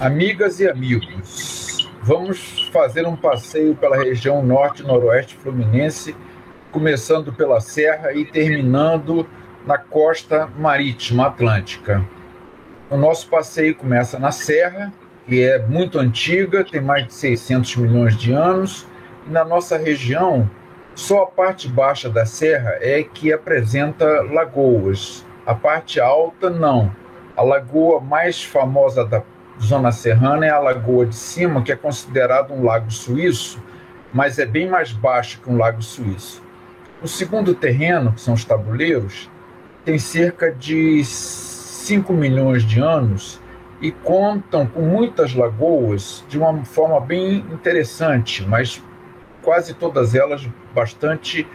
Amigas e amigos, vamos fazer um passeio pela região norte e noroeste fluminense, começando pela serra e terminando na costa marítima atlântica. O nosso passeio começa na serra, que é muito antiga, tem mais de 600 milhões de anos, e na nossa região, só a parte baixa da serra é que apresenta lagoas. A parte alta, não. A lagoa mais famosa da zona serrana é a Lagoa de Cima, que é considerado um lago suíço, mas é bem mais baixo que um lago suíço. O segundo terreno, que são os tabuleiros, tem cerca de 5 milhões de anos e contam com muitas lagoas de uma forma bem interessante, mas quase todas elas bastante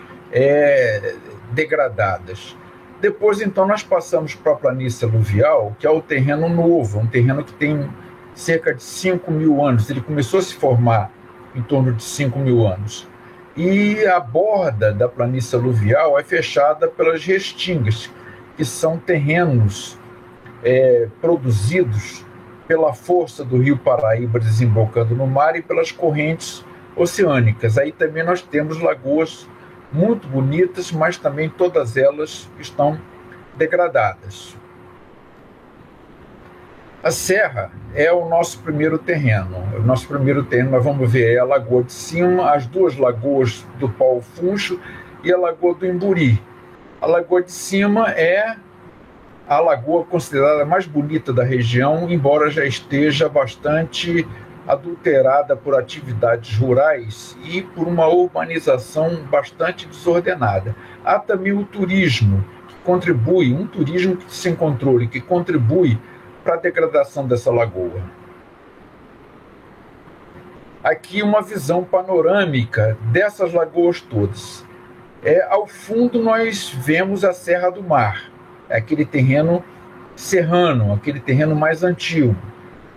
degradadas. Depois, então, nós passamos para a planície aluvial, que é o terreno novo, um terreno que tem cerca de 5 mil anos. Ele começou a se formar em torno de 5 mil anos. E a borda da planície aluvial é fechada pelas restingas, que são terrenos produzidos pela força do rio Paraíba desembocando no mar e pelas correntes oceânicas. Aí também nós temos lagoas muito bonitas, mas também todas elas estão degradadas. A serra é o nosso primeiro terreno. O nosso primeiro terreno, nós vamos ver, é a Lagoa de Cima, as duas lagoas do Pau Funcho e a Lagoa do Imburi. A Lagoa de Cima é a lagoa considerada mais bonita da região, embora já esteja bastante adulterada por atividades rurais e por uma urbanização bastante desordenada. Há também o turismo, que contribui, um turismo sem controle, que contribui para a degradação dessa lagoa. Aqui uma visão panorâmica dessas lagoas todas. Ao fundo nós vemos a Serra do Mar, aquele terreno serrano, aquele terreno mais antigo.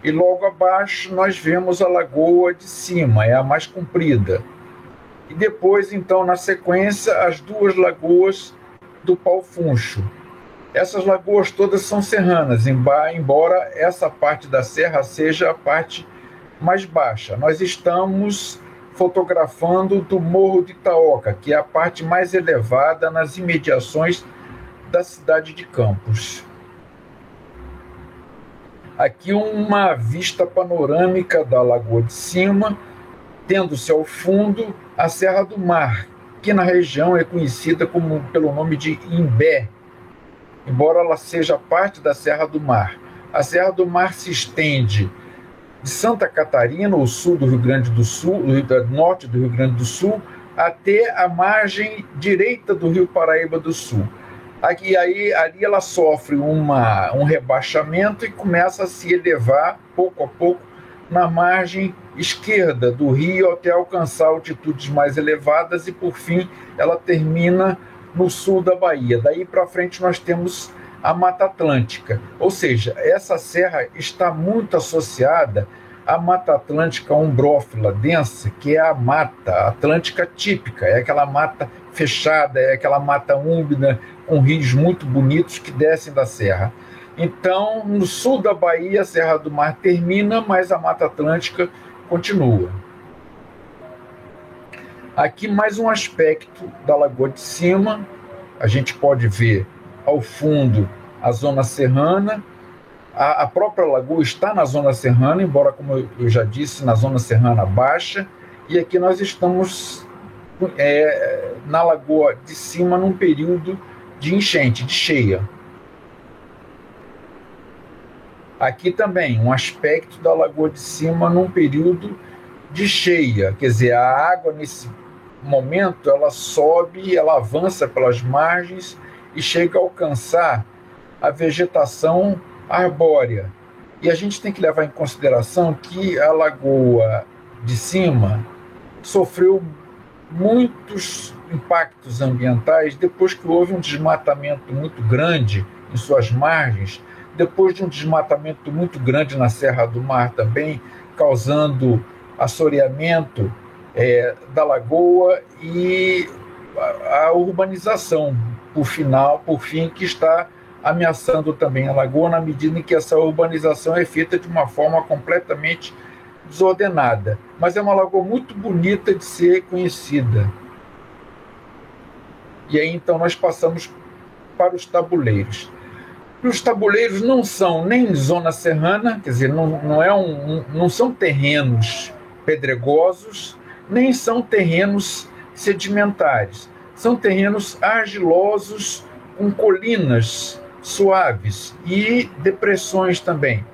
E logo abaixo nós vemos a Lagoa de Cima, é a mais comprida. E depois, então, na sequência, as duas lagoas do Pau Funcho. Essas lagoas todas são serranas, embora essa parte da serra seja a parte mais baixa. Nós estamos fotografando do Morro de Itaoca, que é a parte mais elevada nas imediações da cidade de Campos. Aqui uma vista panorâmica da Lagoa de Cima, tendo-se ao fundo a Serra do Mar, que na região é conhecida pelo nome de Imbé, embora ela seja parte da Serra do Mar. A Serra do Mar se estende de Santa Catarina, o sul do Rio Grande do Sul, norte do Rio Grande do Sul, até a margem direita do Rio Paraíba do Sul. Ali ela sofre um rebaixamento e começa a se elevar pouco a pouco na margem esquerda do rio até alcançar altitudes mais elevadas e, por fim, ela termina no sul da Bahia. Daí para frente nós temos a Mata Atlântica, ou seja, essa serra está muito associada à Mata Atlântica umbrófila densa, que é a Mata Atlântica típica, é aquela mata fechada, é aquela mata úmida, com rios muito bonitos que descem da serra. Então, no sul da Bahia, a Serra do Mar termina, mas a Mata Atlântica continua. Aqui mais um aspecto da Lagoa de Cima. A gente pode ver ao fundo a zona serrana. A própria lagoa está na zona serrana, embora, como eu já disse, na zona serrana baixa. E aqui nós estamos na Lagoa de Cima num período de enchente, de cheia. Aqui também um aspecto da Lagoa de Cima num período de cheia, quer dizer, a água nesse momento ela sobe, ela avança pelas margens e chega a alcançar a vegetação arbórea. E a gente tem que levar em consideração que a Lagoa de Cima sofreu muitos impactos ambientais depois que houve um desmatamento muito grande em suas margens, depois de um desmatamento muito grande na Serra do Mar também, causando assoreamento da lagoa e a urbanização, por fim, que está ameaçando também a lagoa na medida em que essa urbanização é feita de uma forma completamente desordenada. Mas é uma lagoa muito bonita de ser conhecida. E aí então nós passamos para os tabuleiros. E os tabuleiros não são nem zona serrana, quer dizer, não são terrenos pedregosos, nem são terrenos sedimentares. São terrenos argilosos com colinas suaves e depressões também.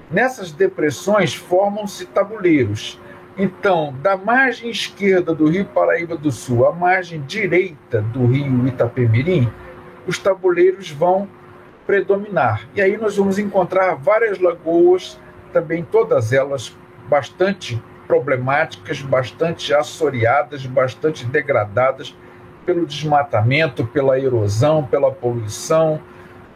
Nessas depressões formam-se tabuleiros. Então, da margem esquerda do Rio Paraíba do Sul à margem direita do Rio Itapemirim, os tabuleiros vão predominar. E aí nós vamos encontrar várias lagoas, também todas elas bastante problemáticas, bastante assoreadas, bastante degradadas pelo desmatamento, pela erosão, pela poluição,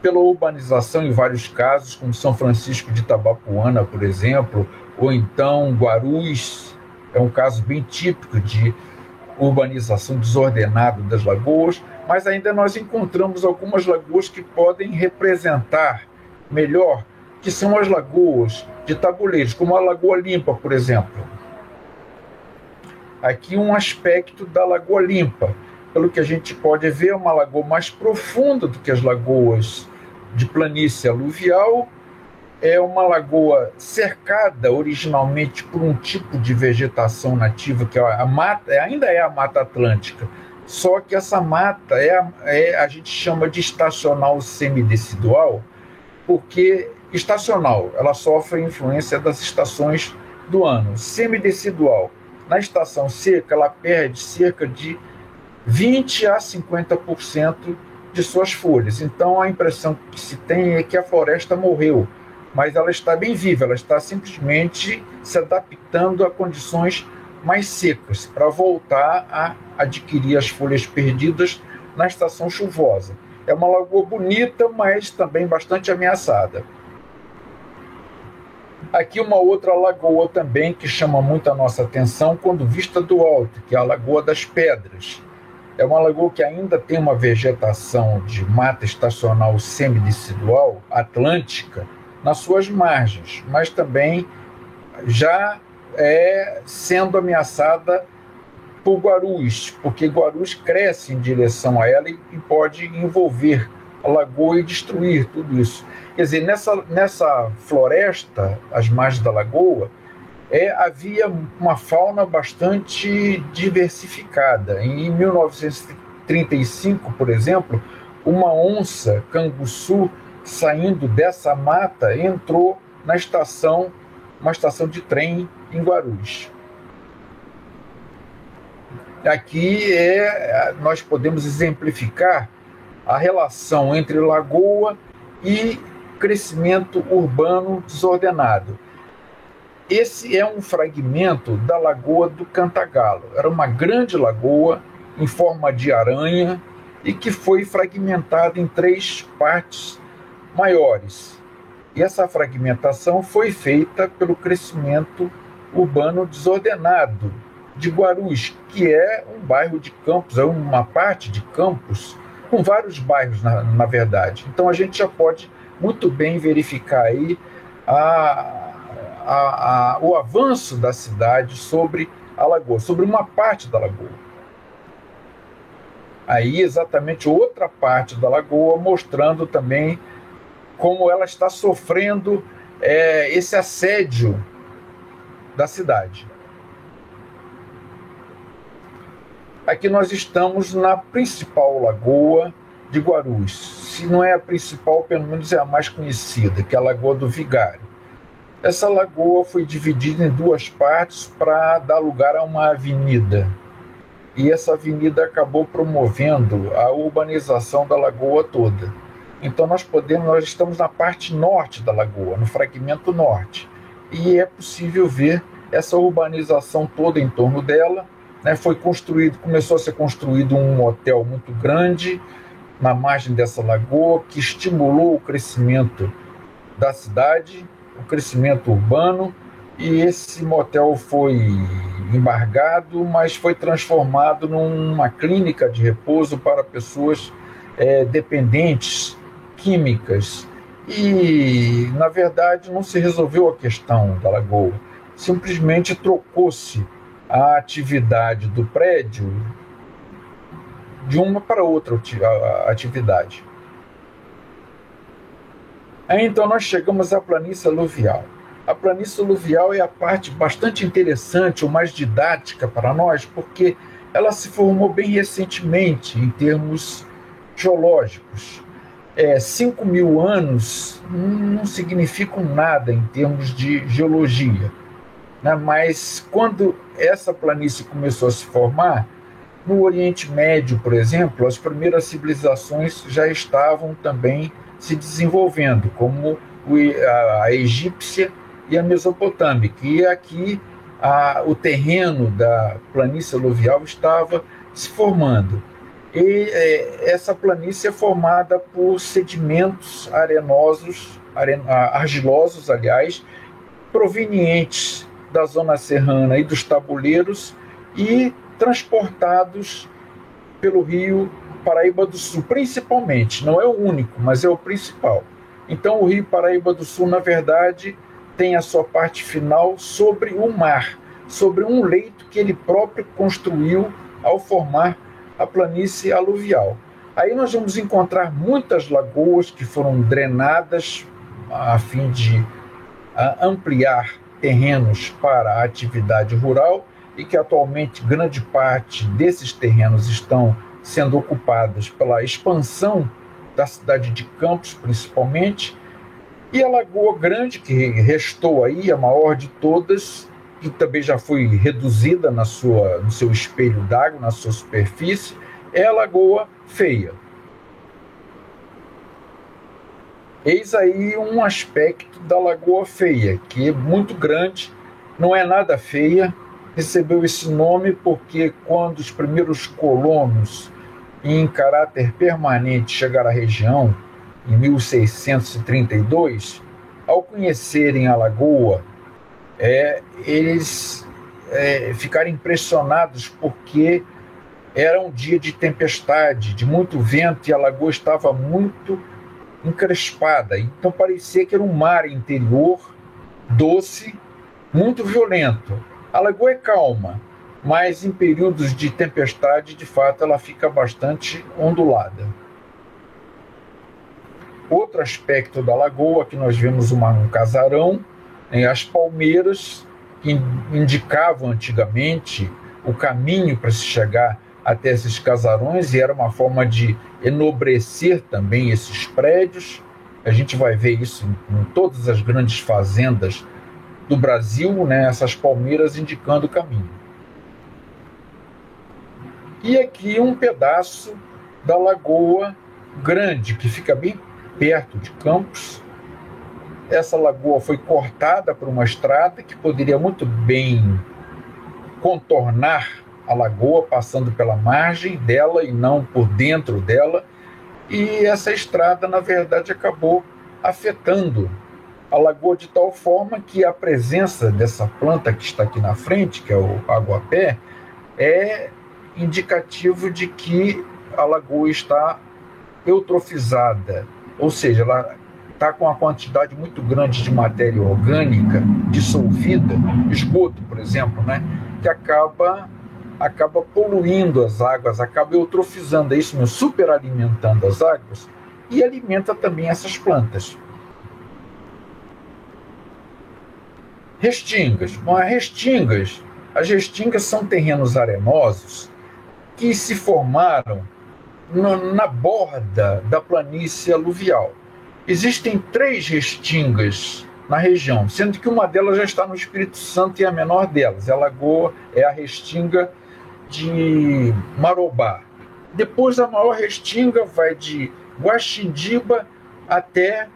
pela urbanização em vários casos, como São Francisco de Itabapuana, por exemplo, ou então Guarus, é um caso bem típico de urbanização desordenada das lagoas, mas ainda nós encontramos algumas lagoas que podem representar melhor, que são as lagoas de tabuleiros, como a Lagoa Limpa, por exemplo. Aqui um aspecto da Lagoa Limpa. Pelo que a gente pode ver, é uma lagoa mais profunda do que as lagoas de planície aluvial. É uma lagoa cercada originalmente por um tipo de vegetação nativa, que é a mata, ainda é a Mata Atlântica, só que essa mata a gente chama de estacional semidecidual, porque estacional, ela sofre a influência das estações do ano. Semidecidual, na estação seca, ela perde cerca de 20 a 50% de suas folhas. Então a impressão que se tem é que a floresta morreu, mas ela está bem viva, ela está simplesmente se adaptando a condições mais secas, para voltar a adquirir as folhas perdidas na estação chuvosa. É uma lagoa bonita, mas também bastante ameaçada. Aqui uma outra lagoa também que chama muito a nossa atenção quando vista do alto, que é a Lagoa das Pedras. É uma lagoa que ainda tem uma vegetação de mata estacional semidecidual atlântica nas suas margens, mas também já sendo ameaçada por Guarus, porque Guarus cresce em direção a ela e pode envolver a lagoa e destruir tudo isso. Quer dizer, nessa floresta, às margens da lagoa, havia uma fauna bastante diversificada. Em 1935, por exemplo, uma onça canguçu saindo dessa mata entrou na estação, uma estação de trem em Guarus. Aqui nós podemos exemplificar a relação entre lagoa e crescimento urbano desordenado. Esse é um fragmento da Lagoa do Cantagalo. Era uma grande lagoa em forma de aranha e que foi fragmentada em 3 partes maiores. E essa fragmentação foi feita pelo crescimento urbano desordenado de Guarus, que é um bairro de Campos, é uma parte de Campos, com vários bairros, na verdade. Então a gente já pode muito bem verificar aí o avanço da cidade sobre a lagoa, sobre uma parte da lagoa. Aí exatamente outra parte da lagoa, mostrando também como ela está sofrendo esse assédio da cidade. Aqui nós estamos na principal lagoa de Guarus. Se não é a principal, pelo menos é a mais conhecida, que é a Lagoa do Vigário. Essa lagoa foi dividida em 2 partes para dar lugar a uma avenida. E essa avenida acabou promovendo a urbanização da lagoa toda. Então nós estamos na parte norte da lagoa, no fragmento norte. E é possível ver essa urbanização toda em torno dela. Começou a ser construído um hotel muito grande na margem dessa lagoa, que estimulou o crescimento da cidade, o crescimento urbano, e esse motel foi embargado, mas foi transformado numa clínica de repouso para pessoas dependentes químicas. E, na verdade, não se resolveu a questão da lagoa. Simplesmente trocou-se a atividade do prédio de uma para outra atividade. Aí, então, nós chegamos à planície aluvial. A planície aluvial é a parte bastante interessante, ou mais didática para nós, porque ela se formou bem recentemente em termos geológicos. 5.000 anos não significam nada em termos de geologia, né? Mas quando essa planície começou a se formar, no Oriente Médio, por exemplo, as primeiras civilizações já estavam também se desenvolvendo, como a egípcia e a mesopotâmica. E aqui o terreno da planície aluvial estava se formando. E essa planície é formada por sedimentos argilosos, aliás, provenientes da zona serrana e dos tabuleiros e transportados pelo rio Paraíba do Sul, principalmente. Não é o único, mas é o principal. Então, o rio Paraíba do Sul, na verdade, tem a sua parte final sobre o mar, sobre um leito que ele próprio construiu ao formar a planície aluvial. Aí nós vamos encontrar muitas lagoas que foram drenadas a fim de ampliar terrenos para a atividade rural e que atualmente grande parte desses terrenos estão sendo ocupados pela expansão da cidade de Campos, principalmente, e a Lagoa Grande, que restou aí, a maior de todas, que também já foi reduzida no seu espelho d'água, na sua superfície, é a Lagoa Feia. Eis aí um aspecto da Lagoa Feia, que é muito grande, não é nada feia, recebeu esse nome porque quando os primeiros colonos, em caráter permanente, chegaram à região, em 1632, ao conhecerem a lagoa, eles ficaram impressionados porque era um dia de tempestade, de muito vento, e a lagoa estava muito encrespada. Então parecia que era um mar interior, doce, muito violento. A lagoa é calma, mas em períodos de tempestade, de fato, ela fica bastante ondulada. Outro aspecto da lagoa, que nós vemos um casarão, as palmeiras, que indicavam antigamente o caminho para se chegar até esses casarões, e era uma forma de enobrecer também esses prédios. A gente vai ver isso em todas as grandes fazendas do Brasil, né? Essas palmeiras indicando o caminho. E aqui um pedaço da Lagoa Grande, que fica bem perto de Campos. Essa lagoa foi cortada por uma estrada que poderia muito bem contornar a lagoa, passando pela margem dela e não por dentro dela. E essa estrada, na verdade, acabou afetando a lagoa de tal forma que a presença dessa planta que está aqui na frente, que é o aguapé, é indicativo de que a lagoa está eutrofizada, ou seja, ela está com uma quantidade muito grande de matéria orgânica dissolvida, esgoto, por exemplo, né, que acaba poluindo as águas, acaba eutrofizando, é isso mesmo, superalimentando as águas e alimenta também essas plantas. Restingas. Bom, as restingas são terrenos arenosos que se formaram na borda da planície aluvial. Existem 3 restingas na região, sendo que uma delas já está no Espírito Santo e a menor delas. A lagoa é a restinga de Marobá. Depois a maior restinga vai de Guaxindiba até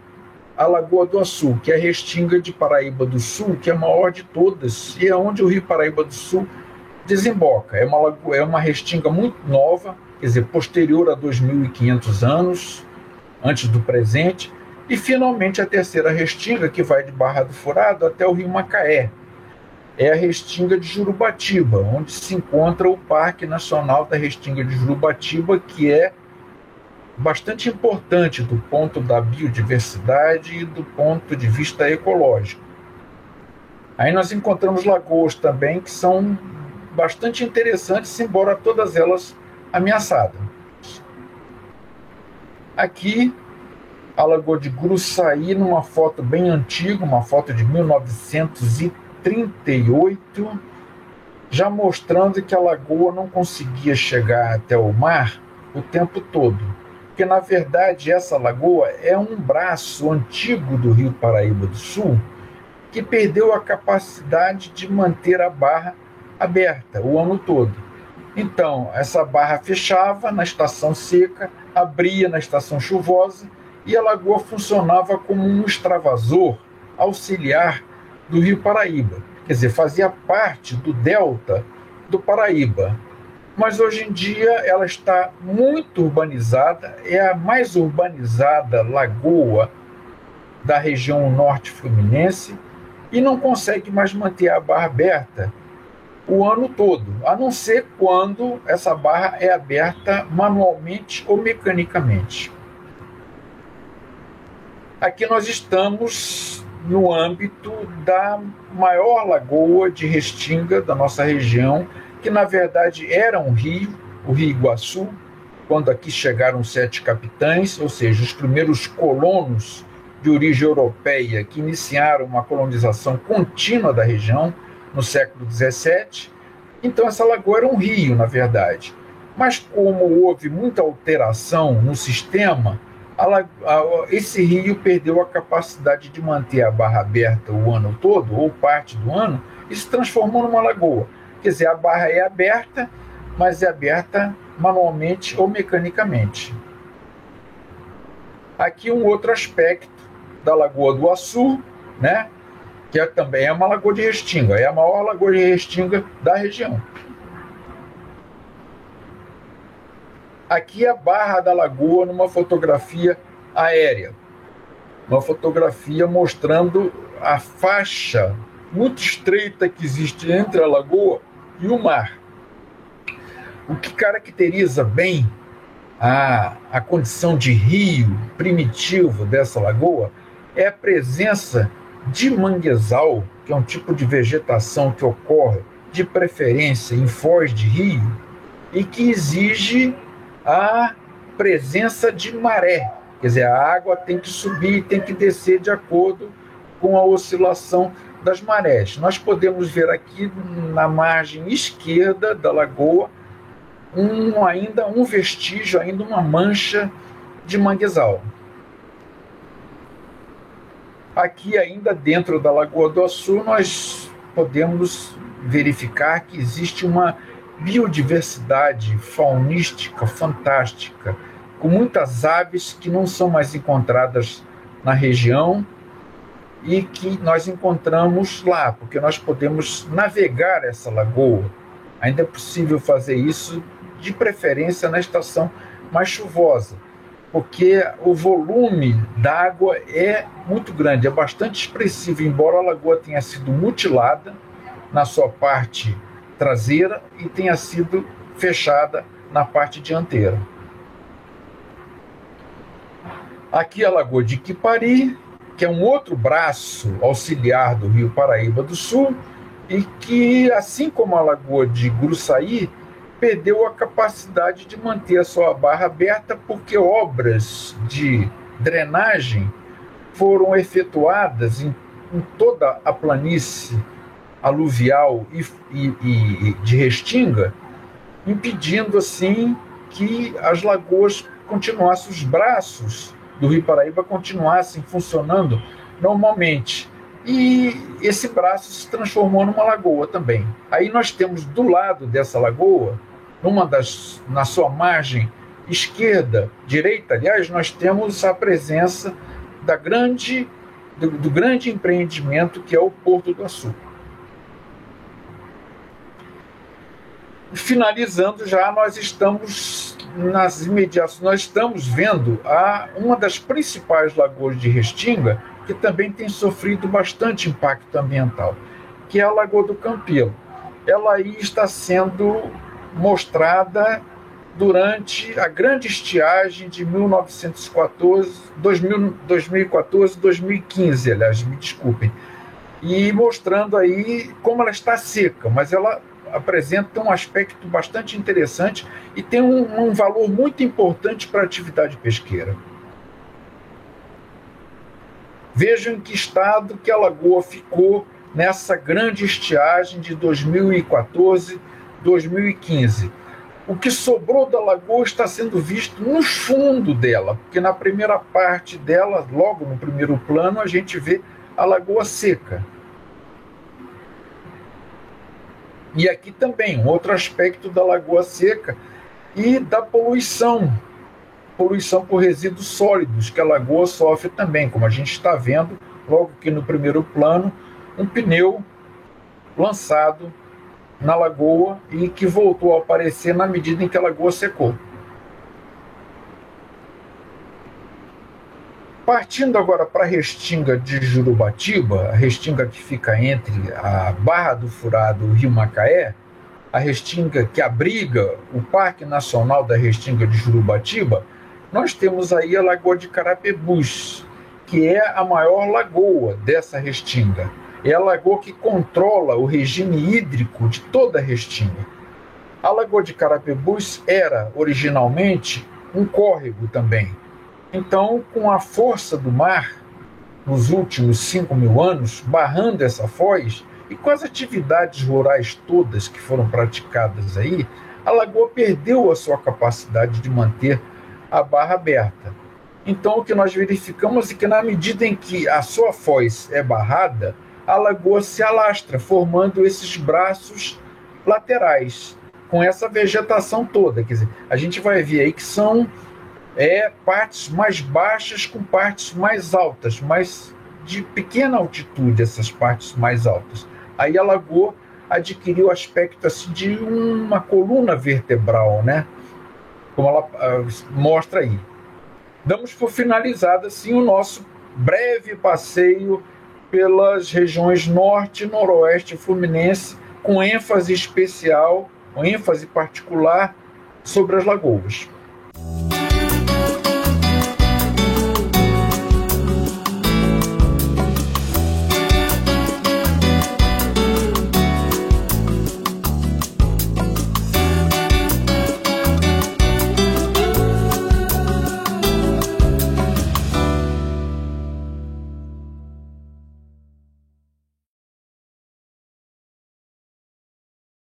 a Lagoa do Açu, que é a restinga de Paraíba do Sul, que é a maior de todas, e é onde o rio Paraíba do Sul desemboca. É uma restinga muito nova, quer dizer, posterior a 2.500 anos, antes do presente, e finalmente a terceira restinga, que vai de Barra do Furado até o rio Macaé. É a restinga de Jurubatiba, onde se encontra o Parque Nacional da Restinga de Jurubatiba, que é bastante importante do ponto da biodiversidade e do ponto de vista ecológico. Aí nós encontramos lagoas também que são bastante interessantes, embora todas elas ameaçadas. Aqui, a Lagoa de Gruçaí, numa foto bem antiga, uma foto de 1938, já mostrando que a lagoa não conseguia chegar até o mar o tempo todo. Porque, na verdade, essa lagoa é um braço antigo do Rio Paraíba do Sul que perdeu a capacidade de manter a barra aberta o ano todo. Então, essa barra fechava na estação seca, abria na estação chuvosa e a lagoa funcionava como um extravasor auxiliar do Rio Paraíba. Quer dizer, fazia parte do delta do Paraíba. Mas hoje em dia ela está muito urbanizada, é a mais urbanizada lagoa da região norte fluminense e não consegue mais manter a barra aberta o ano todo, a não ser quando essa barra é aberta manualmente ou mecanicamente. Aqui nós estamos no âmbito da maior lagoa de Restinga da nossa região, que na verdade era um rio, o Rio Iguaçu, quando aqui chegaram 7 capitães, ou seja, os primeiros colonos de origem europeia que iniciaram uma colonização contínua da região no século XVII. Então essa lagoa era um rio, na verdade. Mas como houve muita alteração no sistema, esse rio perdeu a capacidade de manter a barra aberta o ano todo, ou parte do ano, e se transformou numa lagoa. Quer dizer, a barra é aberta, mas é aberta manualmente ou mecanicamente. Aqui um outro aspecto da Lagoa do Açu, né? Que também é uma lagoa de Restinga, é a maior lagoa de Restinga da região. Aqui a barra da lagoa numa fotografia aérea, uma fotografia mostrando a faixa muito estreita que existe entre a lagoa e o mar. O que caracteriza bem a condição de rio primitivo dessa lagoa é a presença de manguezal, que é um tipo de vegetação que ocorre de preferência em foz de rio e que exige a presença de maré. Quer dizer, a água tem que subir e tem que descer de acordo com a oscilação das marés. Nós podemos ver aqui na margem esquerda da lagoa ainda um vestígio, ainda uma mancha de manguezal. Aqui, ainda dentro da Lagoa do Açu, nós podemos verificar que existe uma biodiversidade faunística fantástica, com muitas aves que não são mais encontradas na região e que nós encontramos lá, porque nós podemos navegar essa lagoa. Ainda é possível fazer isso, de preferência na estação mais chuvosa, porque o volume d'água é muito grande, é bastante expressivo, embora a lagoa tenha sido mutilada na sua parte traseira e tenha sido fechada na parte dianteira. Aqui a Lagoa de Quipari, que é um outro braço auxiliar do Rio Paraíba do Sul e que, assim como a Lagoa de Gruçaí, perdeu a capacidade de manter a sua barra aberta porque obras de drenagem foram efetuadas em toda a planície aluvial e de Restinga, impedindo assim que as lagoas continuassem, os braços do Rio Paraíba continuassem funcionando normalmente. E esse braço se transformou numa lagoa também. Aí nós temos do lado dessa lagoa, na sua margem direita, aliás, nós temos a presença do grande empreendimento que é o Porto do Açu. Finalizando já, nós estamos nas imediações, nós estamos vendo uma das principais lagoas de Restinga, que também tem sofrido bastante impacto ambiental, que é a Lagoa do Campelo. Ela aí está sendo mostrada durante a grande estiagem de 2014, 2015, aliás, me desculpem, e mostrando aí como ela está seca, mas ela apresenta um aspecto bastante interessante e tem um valor muito importante para a atividade pesqueira. Vejam em que estado que a lagoa ficou nessa grande estiagem de 2014, 2015. O que sobrou da lagoa está sendo visto no fundo dela, porque na primeira parte dela, logo no primeiro plano, a gente vê a lagoa seca. E aqui também, um outro aspecto da lagoa seca e da poluição por resíduos sólidos, que a lagoa sofre também, como a gente está vendo, logo que no primeiro plano, um pneu lançado na lagoa e que voltou a aparecer na medida em que a lagoa secou. Partindo agora para a restinga de Jurubatiba, a restinga que fica entre a Barra do Furado e o Rio Macaé, a restinga que abriga o Parque Nacional da Restinga de Jurubatiba, nós temos aí a Lagoa de Carapebus, que é a maior lagoa dessa restinga. É a lagoa que controla o regime hídrico de toda a restinga. A Lagoa de Carapebus era, originalmente, um córrego também. Então, com a força do mar, nos últimos 5.000 anos, barrando essa foz, e com as atividades rurais todas que foram praticadas aí, a lagoa perdeu a sua capacidade de manter a barra aberta. Então, o que nós verificamos é que, na medida em que a sua foz é barrada, a lagoa se alastra, formando esses braços laterais, com essa vegetação toda. Quer dizer, a gente vai ver aí que são partes mais baixas com partes mais altas, mas de pequena altitude, essas partes mais altas. Aí a lagoa adquiriu o aspecto assim, de uma coluna vertebral, né? Como ela mostra aí. Damos por finalizado assim o nosso breve passeio pelas regiões norte e noroeste fluminense, com ênfase especial, com ênfase particular sobre as lagoas.